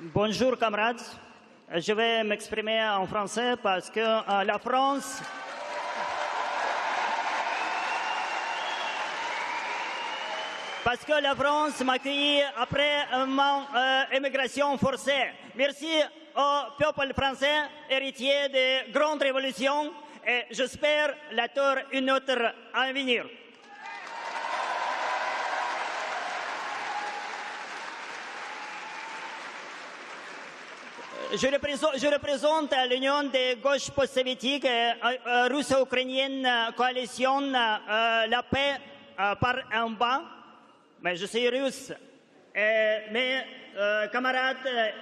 Bonjour camarades, je vais m'exprimer en français parce que la France m'a accueilli après mon émigration forcée. Merci au peuple français, héritier de grandes révolutions, et j'espère la terre une autre à venir. Je représente l'Union des gauches post-soviétiques russo-ukrainienne coalition La paix par un bas. Mais je suis russe. Mes camarades,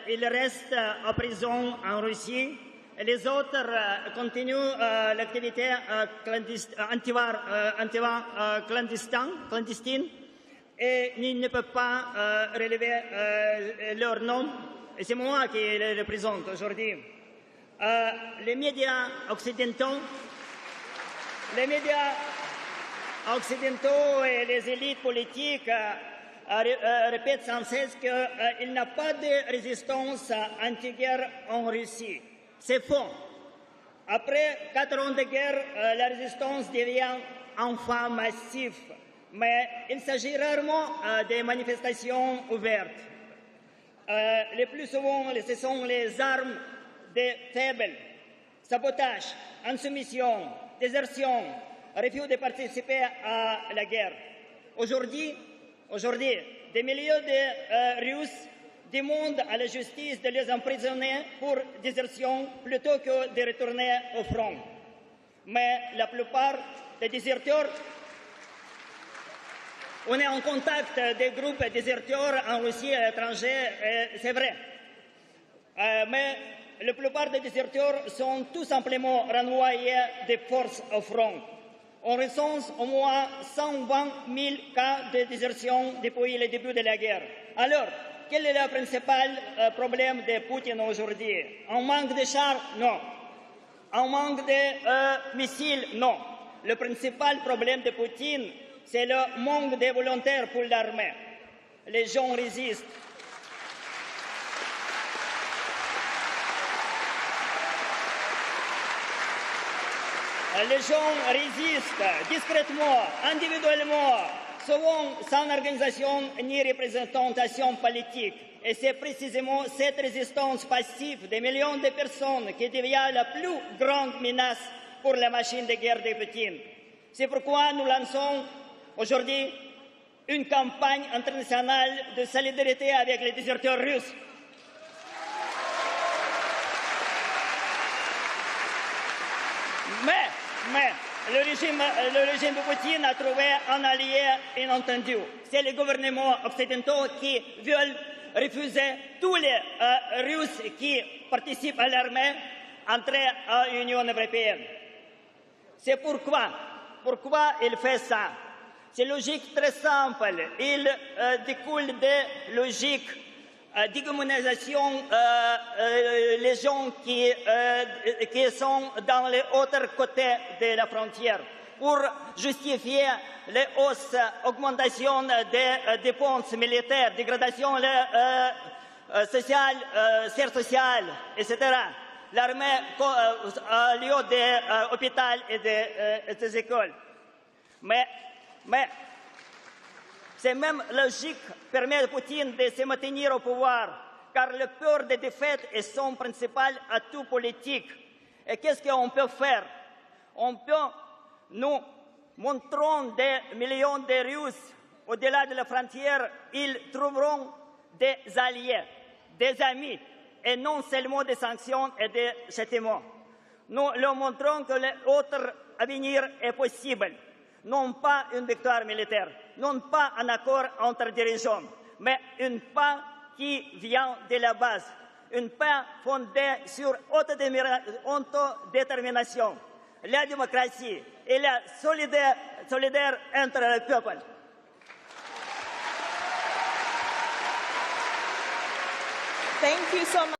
ils restent en prison en Russie. Et les autres continuent l'activité clandestine et ils ne peuvent pas relever leur nom. Et c'est moi qui les représente aujourd'hui. Les médias occidentaux et les élites politiques répètent sans cesse qu'il n'y a pas de résistance anti-guerre en Russie. C'est faux. Après 4 ans de guerre, la résistance devient enfin massive. Mais il s'agit rarement de manifestations ouvertes. Le plus souvent, ce sont les armes des faibles, sabotage, insoumission, désertion, refus de participer à la guerre. Aujourd'hui, des milliers de Russes demandent à la justice de les emprisonner pour désertion plutôt que de retourner au front. Mais la plupart des déserteurs, on est en contact des groupes déserteurs en Russie et à l'étranger, c'est vrai. Mais la plupart des déserteurs sont tout simplement renvoyés de force au front. On recense au moins 120 000 cas de désertion depuis le début de la guerre. Alors, quel est le principal problème de Poutine aujourd'hui? Un manque de chars? Non. Un manque de missiles? Non. Le principal problème de Poutine, c'est le manque de volontaires pour l'armée. Les gens résistent. Les gens résistent discrètement, individuellement, souvent sans organisation ni représentation politique. Et c'est précisément cette résistance passive des millions de personnes qui devient la plus grande menace pour la machine de guerre de Poutine. C'est pourquoi nous lançons aujourd'hui une campagne internationale de solidarité avec les déserteurs russes. Mais le régime de Poutine a trouvé un allié inattendu. C'est les gouvernements occidentaux qui veulent refuser tous les Russes qui participent à l'armée d'entrer à l'Union européenne. C'est pourquoi il fait ça. C'est logique très simple. Il découle de logique d'hégémonisation les gens qui sont dans les autres côtés de la frontière pour justifier les hausses, augmentation des dépenses militaires, dégradation sociale, serre sociale, etc. L'armée a lieu des hôpitaux et des écoles. Mais cette même logique permet à Poutine de se maintenir au pouvoir, car la peur de défaite est son principal atout politique. Et qu'est-ce qu'on peut faire? Nous montrons des millions de Russes au-delà de la frontière, ils trouveront des alliés, des amis, et non seulement des sanctions et des châtiments. Nous leur montrons que l'autre avenir est possible. Non pas une victoire militaire, non pas un accord entre dirigeants, mais une paix qui vient de la base, une paix fondée sur autodétermination, la démocratie et la solidarité entre les peuples. Thank you so much.